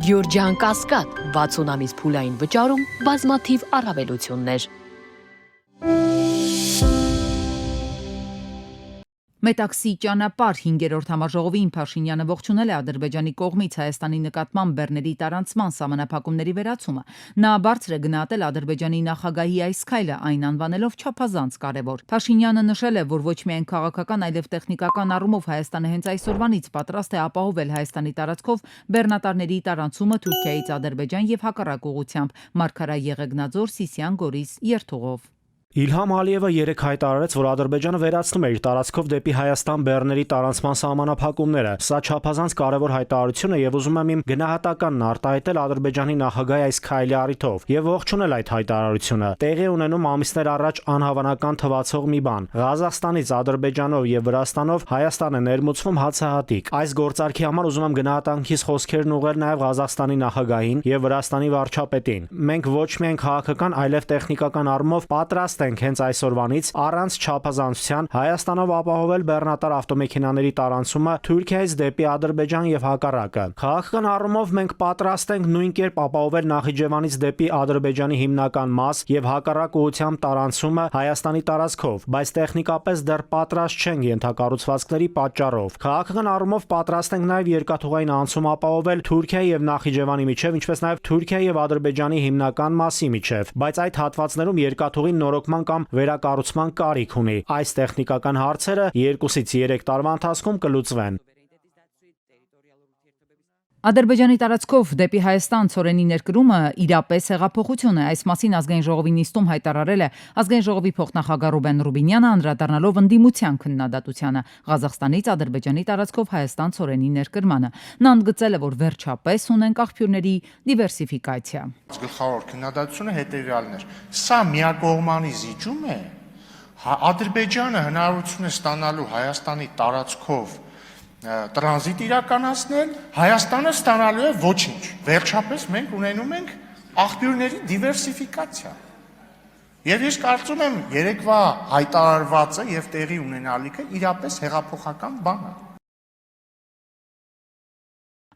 Գյորջյան Կասկադ 60 ամիս փուլային վճարում բազմաթիվ առավելություններ։ Մետաքսի ճանապարհ 5-րդ համաժողովին Փաշինյանը ողջունել է Ադրբեջանի կողմից Հայաստանի նկատմամբ բեռների տարանցման սահմանափակումների վերացումը։ Նա բարձր է գնահատել Ադրբեջանի նախագահի այս քայլը, այն անվանելով չափազանց կարևոր։ Փաշինյանը նշել է, որ ոչ միայն քաղաքական, այլև տեխնիկական առումով Հայաստանը հենց այսօրվանից պատրաստ է ապահովել Հայաստանի տարածքով բեռնատարների տարանցումը Թուրքիայից Ադրբեջան եւ հակառակ ուղղությամբ Մարգարա Եղեգնաձոր Սիսիան Գորիս երթուղով։ Իլհամ Ալիևը երեկ հայտարարեց, որ Ադրբեջանը վերացնում է իր տարածքով դեպի Հայաստան բեռների տարանցման սահմանափակումները։ Սա չափազանց կարևոր հայտարարություն է եւ ուզում եմ իմ գնահատականն արտահայտել Ադրբեջանի նախագահի այս քայլի առիթով եւ ողջունել այդ հայտարարությունը։ Տեղի ունենում ամիսներ առաջ անհավանական թվացող մի բան։ Ղազախստանից Ադրբեջանով եւ Վրաստանով Հայաստան է ներմուծվում հացահատիկ։ Այս գործարքի համար ուզում եմ գնահատանքիս խոսքերն ուղղել նաեւ Ղազախստանի նախագահին եւ Վրաստանի վարչապետին։ Մենք ոչ միայն քաղաքական, այլև տեխնիկական առումով պատրաստ ենք հենց այսօրվանից առանց չափազանցության Հայաստանով ապահովել բեռնատար ավտոմեքենաների տարանցումը Թուրքիայից դեպի Ադրբեջան եւ հակառակը։ Քաղաքական առումով մենք պատրաստ ենք նույն կերպ ապահովել Նախիջևանից դեպի Ադրբեջանի հիմնական մաս եւ հակառակ ուղղությամբ տարանցումը Հայաստանի տարածքով, բայց տեխնիկապես դեռ պատրաստ չենք ենթակառուցվածքների պատճառով։ Քաղաքական առումով պատրաստ ենք նաեւ երկաթուղային անցում ապահովել Թուրքիայի եւ Նախիջևանի միջև, ինչպես նաեւ Թուրքիայի եւ Ադրբեջանի հիմնական մասի միջև, բայց այդ հատվածներում երկաթուղին նորոգման կամ վերակառուցման կարիք ունի։ Այս տեխնիկական հարցերը 2-ից 3 տարվա ընթացքում կլուծվեն։ Ադրբեջանի տարածքով դեպի Հայաստան ցորենի ներկրումը իրապես հեղափոխություն է։ Այս մասին ազգային ժողովի նիստում հայտարարել է ազգային ժողովի փոխնախագահ Ռուբեն Ռուբինյանը, անդրադառնալով ընդդիմության քննադատությանը Ղազախստանից Ադրբեջանի տարածքով Հայաստան ցորենի ներկրմանը։ Նա ընդգծել է, որ վերջապես ունենք աղբյուրների դիվերսիֆիկացիա։ Գլխավոր քննադատությունը հետևյալն էր. սա միակողմանի զիջում է։ Ադրբեջանը հնարավորություն է ստանալու Հայաստանի տարածքով տրանզիտ իրականացնել, Հայաստանը ստանալու է ոչինչ։ Վերջապես մենք ունենում ենք աղբյուրների դիվերսիֆիկացիա։ Եվ ես կարծում եմ երեկվա հայտարարվածը եւ տեղի ունենալիքը իրապես հեղափոխական բան է։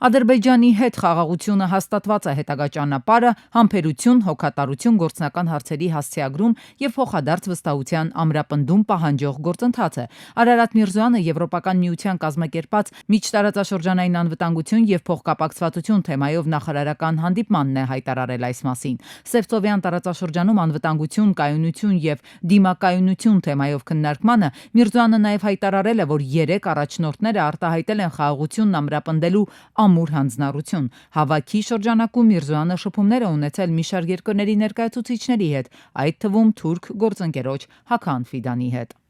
Ադրբեջանի հետ խաղաղությունը հաստատված է հետագա ճանապարհը, համբերություն, հոգատարություն, գործնական հարցերի հասցեագրում եւ փոխադարձ վստահության ամրապնդում պահանջող գործընթաց է։ Արարատ Միրզոյանը Եվրոպական միության կազմակերպած միջտարածաշրջանային անվտանգություն եւ փոխկապակցվածություն թեմայով նախարարական հանդիպմանն է հայտարարել այս մասին։ Սևծովյան տարածաշրջանում անվտանգություն, կայունություն եւ դիմակայունություն թեմայով քննարկմանը Միրզոյանը նաեւ հայտարարել է, որ 3 առաջնորդները արտահայտել են խաղաղությունն ամրապնդելու ամուր հանձնառություն։ Հավաքի շրջանակում Միրզոյանը շփումներ է ունեցել մի շարք երկրների ներկայացուցիչների հետ, այդ թվում թուրք գործընկերոջ Հական Ֆիդանի հետ։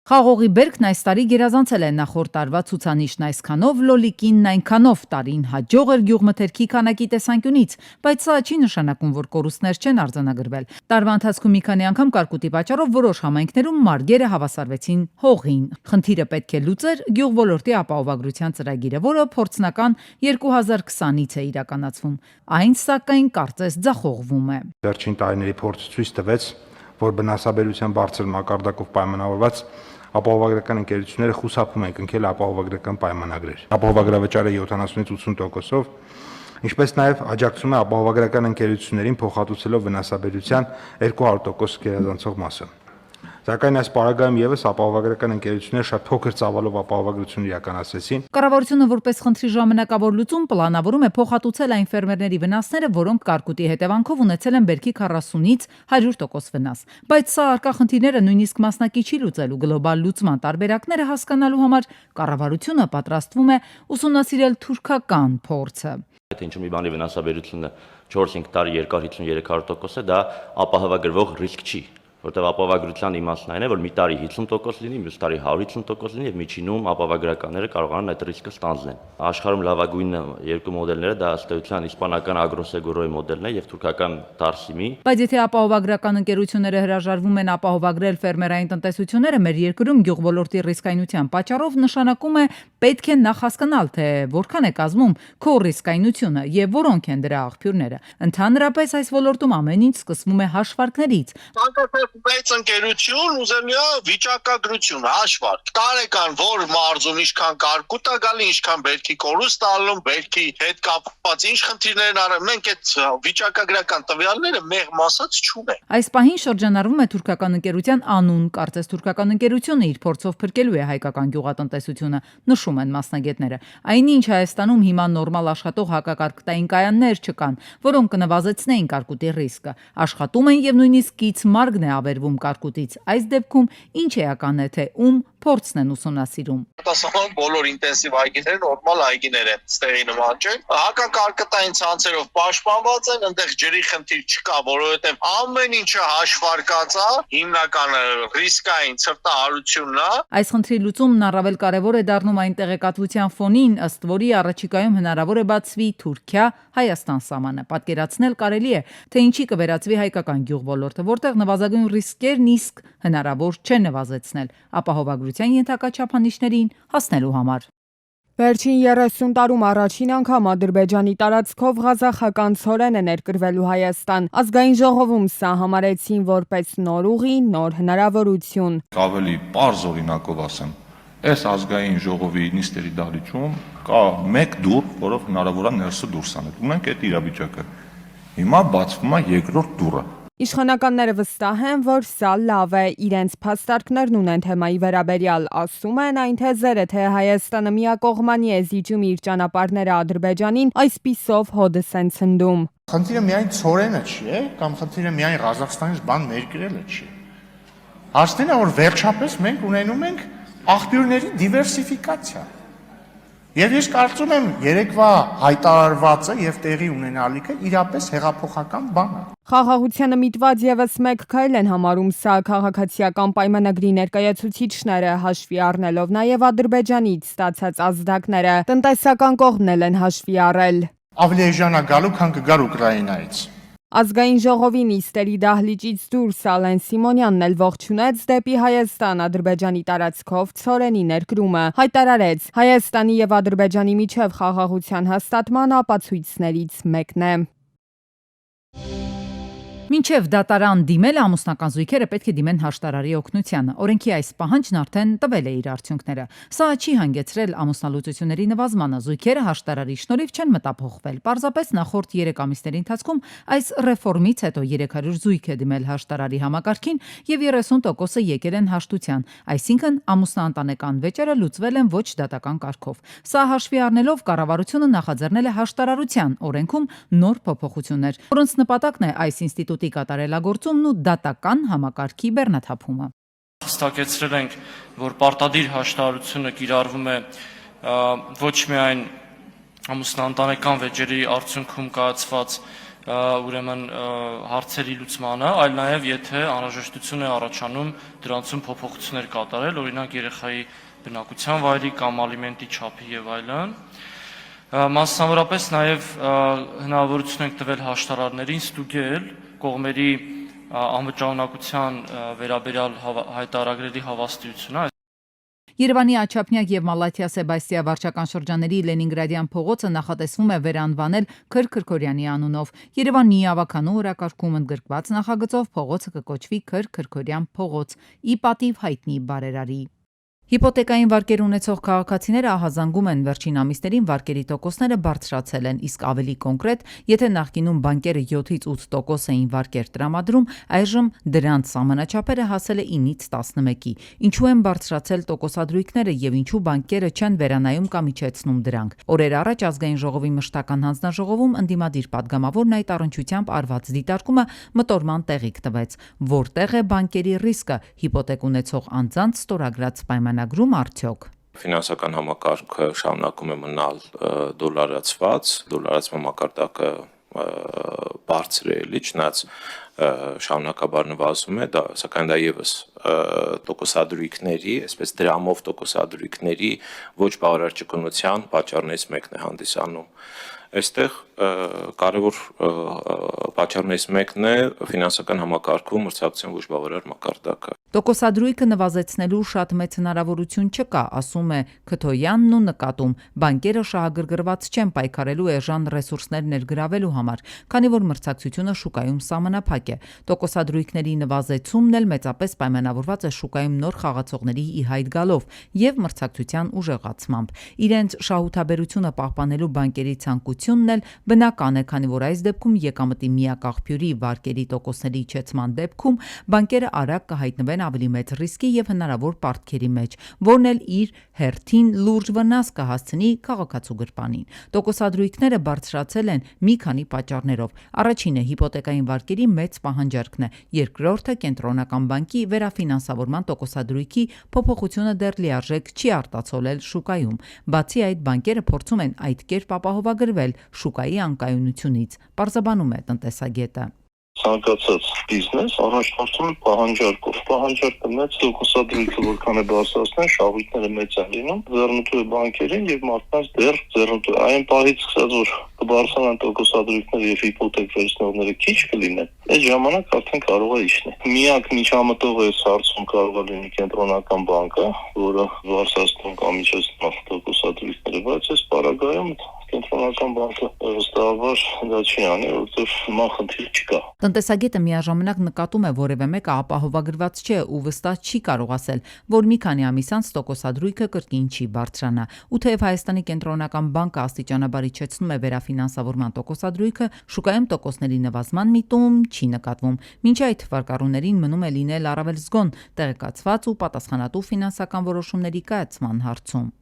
Խաղողի բերքն այս տարի գերազանցել է նախորդ տարվա ցուցանիշն այսքանով, լոլիկինն այնքանով, տարին հաջող էր գյուղմթերքի քանակի տեսանկյունից, բայց սա չի նշանակում, որ կորուստներ չեն արձանագրվել։ Տարվա ընթացքում մի քանի անգամ կարկուտի պատճառով որոշ համայնքներում մարգերը հավասարվեցին հողին։ Խնդիրը պետք է լուծեր գյուղոլորտի ապահովագրության ծրագիրը, որը փորձնական 2020-ից է իրականացվում։ Այն սակայն կարծես ձախողվում է։ Վերջին տարիների փորձը ցույց տվեց, որ վնասաբերության բարձր մակարդակով պայմանավորված ապահովագրական ընկերությունները խուսափում են կնքել ապահովագրական պայմանագրեր։ Ապահովագրավճարը 70-ից 80%-ով, ինչպես նաև աջակցում է ապահովագրական ընկերություններին փոխհատուցելով վնասաբերության 200% գերազանցող մասը։ Սակայն այս պարագայում եւս ապահովագրական ընկերությունները շատ փոքր ծավալով ապահովագրություն իրականացրեցին։ Կառավարությունը որպես խնդրի ժամանակավոր լուծում պլանավորում է փոխհատուցել այն ֆերմերների վնասները, որոնք կարկուտի հետևանքով ունեցել են բերքի 40-ից 100% վնաս։ Բայց սա արկա խնդիրները նույնիսկ մասնակի չի լուծելու գլոբալ լուծման տարբերակները հասկանալու համար կառավարությունը պատրաստվում է ուսումնասիրել թուրքական փորձը։ Եթե ինչ մի բանի վնասաբերությունը 4-5 տարի երկար 50-300% է, դա ապահովագրվող ռիսկ չի։ Որտեղ ապահովագրության իմաստն այն է, որ մի տարի 50% լինի, մյուս տարի 150% լինի եւ միջինում ապահովագրականները կարողանան այդ ռիսկը ստանձնել։ Աշխարհում լավագույն երկու մոդելները դա ըստ էության իսպանական Agroseguro-ի մոդելն է եւ թուրքական Tarsim-ի։ Բայց եթե ապահովագրական ընկերությունները հրաժարվում են ապահովագրել ֆերմերային տնտեսությունները, մեր երկրում գյուղոլորտի ռիսկայնության պատճառով նշանակում է պետք է նախ հասկանալ, թե որքան է կազմում քո ռիսկայնությունը եւ որոնք են դրա աղբյուրները։ Ընդհանրապես այս ոլորտում ամեն ինչ սկսվում է հաշվարկներից։ Ցանկացած մեծ ընկերություն ուզում է վիճակագրություն, հաշվարկ։ Տարեկան որ մարզում ինչքան կարկուտ է գալի, ինչքան բերքի կորուստ ալում, բերքի հետ կապված ինչ խնդիրներ են արել, մենք այդ վիճակագրական տվյալները մեղմ ասած չունենք։ Այս պահին շրջանառվում է թուրքական ընկերության անուն, կարծես թուրքական ընկերությունը իր փորձով փրկելու է հայկական գյուղատնտեսությունը, նշում են մասնագետները։ Այնինչ Հայաստանում հիմա նորմալ աշխատող հակակարկտային կայաններ չկան, որոնք կնվազեցնեին կարկուտի ռիսկը։ Աշխատում են եւ նույնիսկ կից մարգն է ավերվում կարկուտից։ Այս դեպքում ինչ էական է, թե ում փորձն են ուսումնասիրում։ Արտասահման բոլոր ինտենսիվ այգիները նորմալ այգիներ են, ստեղի նման չէ։ Հակակարկտային ցանցերով պաշտպանված են, այնտեղ ջրի խնդիր չկա, որովհետեւ ամեն ինչը հաշվարկած է, հիմնականը ռիսկային ցրտահարությունն է։ Այս խնդրի լուծումն առավել կարևոր է դառնում այն տեղեկատվության ֆոնին, ըստ որի առաջիկայում հնարավոր է բացվի Թուրքիա-Հայաստան սահմանը։ Պատկերացնել կարելի է, թե ինչի կվերածվի հայկական գյուղոլորտը, որտեղ նվազագույն ռիսկերն իսկ հնարավոր չէ նվազեցնել ապահովագրության ենթակա չափանիշներին հասնելու համար։ Վերջին 30 տարում առաջին անգամ Ադրբեջանի տարածքով ղազախական ցորեն է ներկրվելու Հայաստան։ Ազգային ժողովում սա համարեցին որպես նոր ուղի, նոր հնարավորություն։ Ավելի պարզ օրինակով ասեմ, այս ազգային ժողովի նիստերի դահլիճում կա մեկ դուռ, որով հնարավոր է ներսը դուրս անել։ Ունենք այդ իրավիճակը։ Հիմա բացվում է երկրորդ դուռը։ Իշխանականները վստահ են, որ սա լավ է, իրենց փաստարկներն ունեն թեմայի վերաբերյալ, ասում են այն թեզերը, թե Հայաստանը միակողմանի է զիջում իր ճանապարհները Ադրբեջանին, այսպիսով հոդս են ցնդում։ Խնդիրը միայն ցորենը չի, կամ խնդիրը միայն Ղազախստանից բան ներկրելը չի։ Հարցն է, որ վերջապես մենք ունենում ենք աղբյուրների դիվերսիֆիկացիա։ Եվ ես կարծում եմ երեկվա հայտարարվածը եւ տեղի ունենալիքը իրապես հեղափոխական բան է։ Խաղաղությանը միտված եւս մեկ քայլ են համարում սա քաղաքացիական պայմանագրի ներկայացուցիչները, հաշվի առնելով նաեւ Ադրբեջանից ստացած ազդակները, տնտեսական կողմն են հաշվի առել։ Ավելի էժան է գալու, քան կգար Ուկրաինայից։ Ազգային ժողովի նիստերի դահլիճից դուրս Ալեն Սիմոնյանն էլ ողջունեց դեպի Հայաստան Ադրբեջանի տարածքով ցորենի ներկրումը, հայտարարեց Հայաստանի եւ Ադրբեջանի միջև խաղաղության հաստատման ապացույցներից մեկն է։ Մինչև դատարան դիմել ամուսնական զույգերը պետք է դիմեն հաշտարարի օգնությանը։ Օրենքի այս պահանջն արդեն տվել է իր արդյունքները։ Սա չի հանգեցրել ամուսնալուծությունների նվազմանը, զույգերը հաշտարարի շնորհիվ չեն մտափոխվել։ Պարզապես նախորդ 3 ամիսների ընթացքում այս ռեֆորմից հետո 300 զույգ է դիմել հաշտարարի համակարգին եւ 30%-ը եկել են հաշտության, այսինքն ամուսնաընտանեկան վեճերը լուծվել են ոչ դատական կարգով։ Սա հաշվի առնելով կառավարությունը նախաձեռնել է հաշտարարության օրենքում նոր փոփոխություններ, որոնց նպատակն է այս ինստիտուտի կատարելագործումն ու դատական համակարգի բեռնաթափումը։ Հստակեցրել ենք, որ պարտադիր հաշտարարությունը կիրառվում է ոչ միայն ամուսնաընտանեկան վեճերի արդյունքում կայացված ուրեմն հարցերի լուծմանը, այլ նաև եթե անհրաժեշտություն է առաջանում դրանցում փոփոխություններ կատարել, օրինակ երեխայի բնակության վայրի կամ ալիմենտի չափի եւ այլն։ Մասնավորապես նաև հնարավորություն ենք տվել հաշտարարներին ստուգել կողմերի անվճարունակության վերաբերյալ հայտարարագրերի հավաստիությունը։ Երևանի Աչափնյակ եւ Մալաթիա Սեբաստիա վարչական շրջանների Լենինգրադյան փողոցը նախատեսվում է վերանվանել Քրքրքորյանի անունով։ Երևանի ավականու օրակարգում ընդգրկված նախագծով փողոցը կկոչվի Քրքրքորյան փողոց՝ ի պատիվ հայտնի բարերարի։ Հիպոթեկային վարկեր ունեցող քաղաքացիները ահազանգում են վերջին ամիսներին վարկերի տոկոսները բարձրացել են, իսկ ավելի կոնկրետ, եթե նախկինում բանկերը 7-ից 8% էին վարկեր տրամադրում, այժմ դրանց սահմանաչափերը հասել է 9-ից 11-ի։ Ինչու են բարձրացել տոկոսադրույքները եւ ինչու բանկերը չեն վերանայում կամ իջեցնում դրանք։ Օրեր առաջ ազգային ժողովի մշտական հանձնաժողովում ընդդիմադիր падգամավորն այդ առնչությամբ արված դիտարկումը մտորման տեղիք տվեց, որտեղ է բանկերի ռիսկը հիպոթեք ունեցող անձանց ստորագրած պայմանագրում արդյոք։ Ֆինանսական համակարգը շարունակում է մնալ դոլարացված մակարդակը բարձր է, չնայած շարունակաբար նվազում է, սակայն դա եւս տոկոսադրույքների, այսպես դրամով տոկոսադրույքների ոչ բավարար ճկունության պատճառներից մեկն է հանդիսանում։ Այստեղ կարևոր պատճառներից մեկն է ֆինանսական համակարգում մրցակցության ոչ բավարար մակարդակը։ Տոկոսադրույքը նվազեցնելու շատ մեծ հնարավորություն չկա, ասում է Քթոյանն ու նկատում, բանկերը շահագրգռված չեն պայքարելու էժան ռեսուրսներ ներգրավելու համար, քանի որ մրցակցությունը շուկայում սահմանափակ է։ Տոկոսադրույքների նվազեցումն էլ մեծապես պայմանավորված է շուկայում նոր խաղացողների ի հայտ գալով եւ մրցակցության ուժեղացմամբ։ Իրենց շահութաբերությունը պահպանելու բանկերի ցանկությունն էլ բնական է, քանի որ այս դեպքում եկամտի միակ աղբյուրի վարկերի տոկոսների իջեցման դեպքում բանկերը արագ կհայտնվեն ավելի մեծ ռիսկի եւ հնարավոր պարտքերի մեջ, որն էլ իր հերթին լուրջ վնաս կհասցնի քաղաքացու գրպանին։ Տոկոսադրույքները բարձրացել են մի քանի պատճառներով։ Առաջինը հիպոթեկային վարկերի մեծ պահանջարկն է, երկրորդը կենտրոնական բանկի վերաֆինանսավորման տոկոսադրույքի փոփոխությունը դեռ լիարժեք չի արտացոլել շուկայում։ Բացի այդ, բանկերը փորձում են այդ կերպ ապահովագրվել շուկայի անկայունությունից, պարզաբանում է տնտեսագետը։ Ցանկացած բիզնես առաջնորդվում է պահանջարկով։ Պահանջարկը մեծ տոկոսադրույքը որքան է բարձրացնել, շահույթները մեծ են լինում, ձեռնտու է բանկերին եւ մարդկանց դեռ ձեռնտու է։ Այն պահից սկսած, որ կբարձրանան տոկոսադրույքները եւ հիպոթեկ վերցնողները քիչ կլինեն, այդ ժամանակ արդեն կարող է իջնել։ Միակ միջամտող է հարցում կարող է լինի կենտրոնական բանկը, որը բարձրացնում կամ իջեցնում տոկոսադրույքները, բայց այս պարագայում կենտրոնական բանկը վստահաբար դա չի անի, որովհետեւ նման խնդիր չկա։ Տնտեսագետը միաժամանակ նկատում է, որևէ մեկը ապահովագրված չէ ու վստահ չի կարող ասել, որ մի քանի ամիս անց տոկոսադրույքը կրկին չի բարձրանա։ Ու թեև Հայաստանի կենտրոնական բանկը աստիճանաբար իջեցնում է վերաֆինանսավորման տոկոսադրույքը, շուկայում տոկոսների նվազման միտում չի նկատվում։ Մինչ այդ վարկառուներին մնում է լինել առավել զգոն, տեղեկացված ու պատասխանատու ֆինանսական որոշումների կայացման հարցում։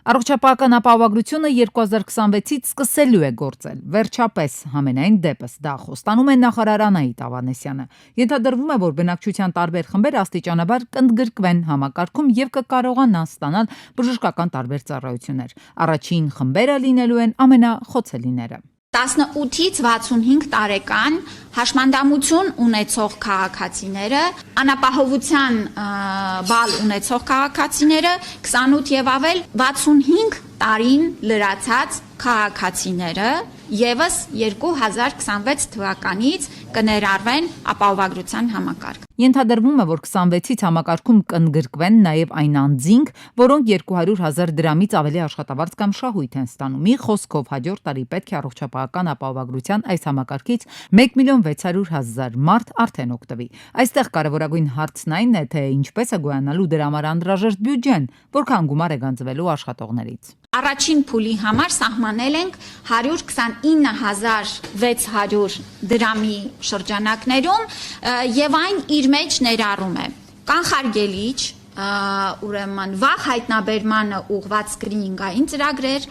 Առողջապահական ապահովագրությունը 2026-ից սկսելու է գործել։ Վերջապես, համենայն դեպս դա խոստանում է նախարար Անահիտ Ավանեսյանը։ Ենթադրվում է, որ բնակչության տարբեր խմբեր աստիճանաբար կընդգրկվեն համակարգում եւ կկարողանան ստանալ բժշկական տարբեր ծառայություններ։ Առաջին խմբերը լինելու են ամենախոցելիները։ 18-ից 65 տարեկան հաշմանդամություն ունեցող քաղաքացիները, անապահովության բալ ունեցող քաղաքացիները, 28 եւ ավել 65 տարին լրացած քաղաքացիները եւս 2026 թվականից կներառվեն ապահովագրության համակարգ։ Ենթադրվում է, որ 26-ից համակարգում կընդգրկվեն նաև այն անձինք, որոնք 200,000 դրամից ավելի աշխատավարձ կամ շահույթ են ստանում։ Մի խոսքով հաջորդ տարի պետք է առողջապահական ապահովագրության այս համակարգից 1,600,000 մարդ արդեն օգտվի։ Այստեղ կարևորագույն հարցն այն է, թե ինչպես է գոյանալու դրա համար անհրաժեշտ բյուջեն, որքան գումար է գանձվելու աշխատողներից։ Առաջին փուլի համար սահմանել ենք 129,600 դրամի շրջանակներում եւ այն իր մեջ ներառում է կանխարգելիչ, ուրեմն վաղ հայտնաբերմանը ուղղված սկրինինգային ծրագրեր,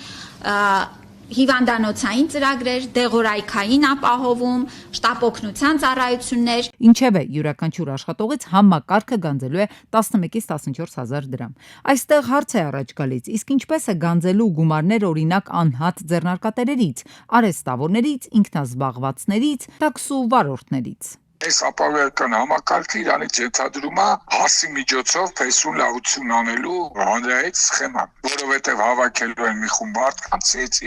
հիվանդանոցային ծրագրեր, դեղորայքային ապահովում, շտապօգնության ծառայություններ։ Ինչևէ, յուրաքանչյուր աշխատողից համակարգը գանձելու է 11-ից 14,000 դրամ։ Այստեղ հարց է առաջ գալիս, իսկ ինչպես է գանձելու գումարներ օրինակ անհատ ձեռնարկատերերից, արհեստավորներից, ինքնազբաղվածներից, տաքսու վարորդներից։ Այս ապահովական համակարգը իրանից ենթադրում է հասի միջոցով փեսուն լավություն անելու հանրայից սխեմա, որովհետև հավաքելու են մի խումբ մարդկանց,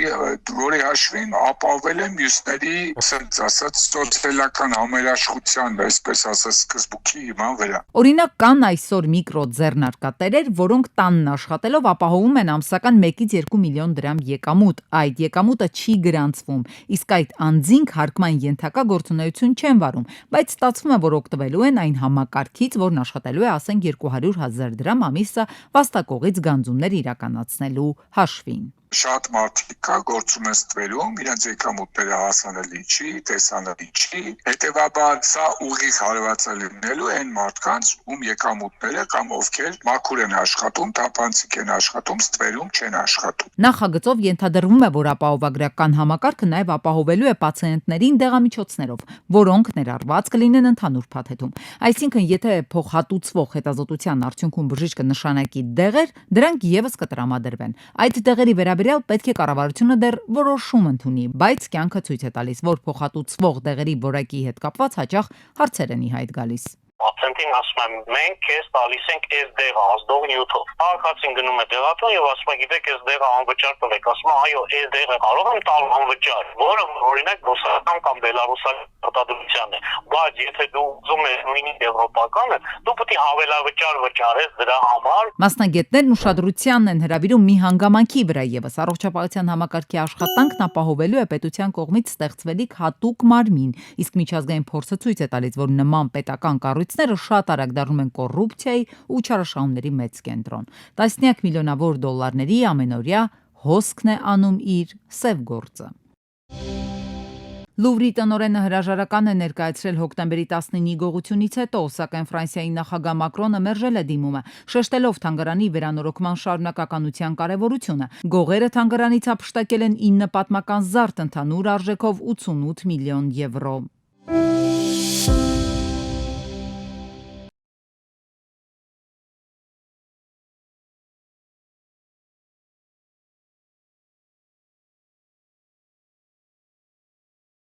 որի հաշվին ապահովել են մյուսների, ասած, սոցիալական համերաշխության, այսպես ասած, սկզբունքի հիման վրա։ Օրինակ կան այսօր միկրո ձեռնարկատերեր, որոնք տանն աշխատելով ապահովում են ամսական 1-ից 2 միլիոն դրամ եկամուտ։ Այդ եկամուտը չի գրանցվում, իսկ այդ անձինք հարկման ենթակա գործունեություն չեն վարում, բայց ստացվում է, որ օգտվելու են այն համակարգից, որն աշխատելու է, ասենք 200,000 դրամ ամիսը վաստակողից գանձումներ իրականացնելու հաշվին։ Շատ մարդիկ կա գործում են ստվերում, իրենց եկամուտները հասանելի չի, տեսանելի չի, հետևաբար սա ուղիղ հարվածը լինելու են մարդկանց, ում եկամուտները կամ ովքեր մաքուր են աշխատում, թափանցիկ են աշխատում, ստվերում չեն աշխատում։ Նախագծով ենթադրվում է, որ ապահովագրական համակարգը նաև ապահովելու է պացիենտներին դեղամիջոցներով, որոնք ներառված կլինեն ընդհանուր փաթեթում։ Այսինքն, եթե փոխհատուցվող հետազոտության արդյունքում բժիշկը նշանակի դեղեր, դրանք եւս կտրամադրվեն։ Այդ դեղերի վերաբերյալ պետք է կառավարությունը դեռ որոշում ընդունի, բայց կյանքը ցույց է տալիս, որ փոխհատուցվող դեղերի որակի հետ կապված հաճախ հարցեր են ի հայտ գալիս։ Պացենտին ասում եմ, մենք քեզ տալիս ենք այս դեղը ազդող նյութով։ Քաղաքացին գնում է դեղատուն եւ ասում է, գիտեք, այս դեղը անվճար տվեք։ Ասում է, այո, այս դեղը կարող եմ տալ անվճար, որը օրինակ ռուսական կամ բելարուսական արտադրության է։ Բայց եթե դու ուզում ես նույնիսկ եվրոպականը, դու պետք է հավելավճար վճարես դրա համար։ Մասնագետներն ուշադրությանն են հրավիրում մի հանգամանքի վրա եւս առողջապահության համակարգի աշխատանքն ապահովելու է պետության կողմից ստեղծվելիք հատուկ մարմին, իսկ միջազգային փորձը ցույց է տալիս, որ նման պետական կառույցները շատ արագ դառնում են կոռուպցիայի ու չարաշահումների մեծ կենտրոն։ Տասնյակ միլիոնավոր դոլարների ամենօրյա հոսքն է անում իր սև գործը։ Լուվրի տնօրենը հրաժարական է ներկայացրել հոկտեմբերի 19-ի գողությունից հետո, սակայն Ֆրանսիայի նախագահ Մակրոնը մերժել է դիմումը, շեշտելով թանգարանի վերանորոգման շարունակականության կարևորությունը։ Գողերը թանգարանից հափշտակել են 9 պատմական զարդ ընդհանուր արժեքով 88 միլիոն եվրո։